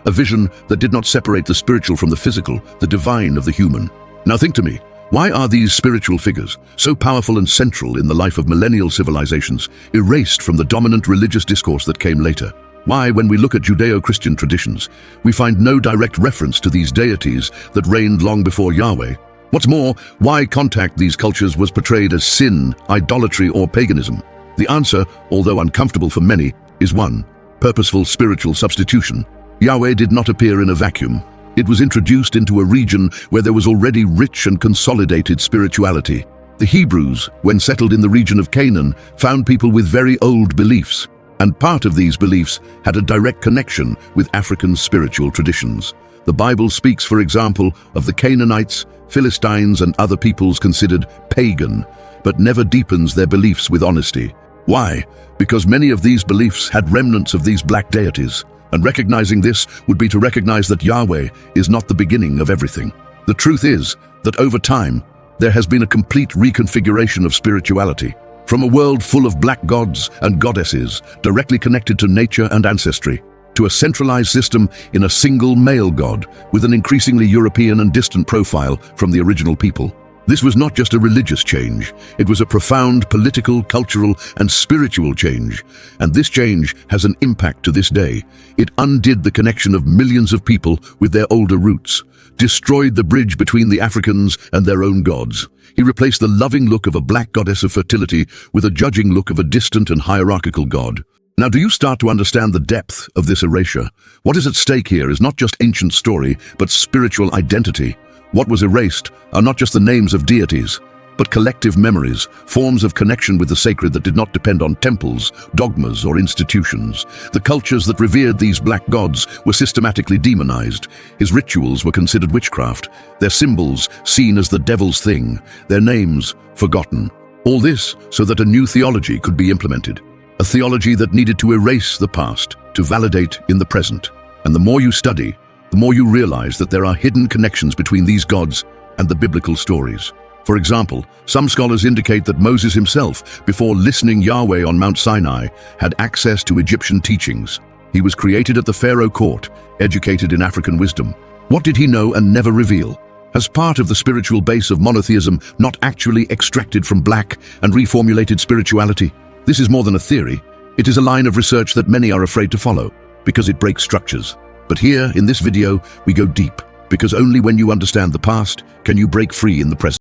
a vision that did not separate the spiritual from the physical, the divine of the human. Now think to me, why are these spiritual figures, so powerful and central in the life of millennial civilizations, erased from the dominant religious discourse that came later? Why, when we look at Judeo-Christian traditions, we find no direct reference to these deities that reigned long before Yahweh? What's more, why contact these cultures was portrayed as sin, idolatry, or paganism? The answer, although uncomfortable for many, is one: purposeful spiritual substitution. Yahweh did not appear in a vacuum. It was introduced into a region where there was already rich and consolidated spirituality. The Hebrews, when settled in the region of Canaan, found people with very old beliefs, and part of these beliefs had a direct connection with African spiritual traditions. The Bible speaks, for example, of the Canaanites, Philistines, and other peoples considered pagan, but never deepens their beliefs with honesty. Why? Because many of these beliefs had remnants of these black deities. And recognizing this would be to recognize that Yahweh is not the beginning of everything. The truth is that over time, there has been a complete reconfiguration of spirituality, from a world full of black gods and goddesses directly connected to nature and ancestry, to a centralized system in a single male god with an increasingly European and distant profile from the original people. This was not just a religious change, it was a profound political, cultural, and spiritual change. And this change has an impact to this day. It undid the connection of millions of people with their older roots, destroyed the bridge between the Africans and their own gods. He replaced the loving look of a black goddess of fertility with a judging look of a distant and hierarchical god. Now, do you start to understand the depth of this erasure? What is at stake here is not just ancient story, but spiritual identity. What was erased are not just the names of deities, but collective memories, forms of connection with the sacred that did not depend on temples, dogmas, or institutions. The cultures that revered these black gods were systematically demonized. His rituals were considered witchcraft, their symbols seen as the devil's thing, their names forgotten. All this so that a new theology could be implemented, a theology that needed to erase the past, to validate in the present. And the more you study, the more you realize that there are hidden connections between these gods and the biblical stories. For example, some scholars indicate that Moses himself, before listening Yahweh on Mount Sinai, had access to Egyptian teachings. He was created at the Pharaoh court, educated in African wisdom. What did he know and never reveal? Has part of the spiritual base of monotheism not actually extracted from black and reformulated spirituality? This is more than a theory. It is a line of research that many are afraid to follow, because it breaks structures. But here, in this video, we go deep, because only when you understand the past can you break free in the present.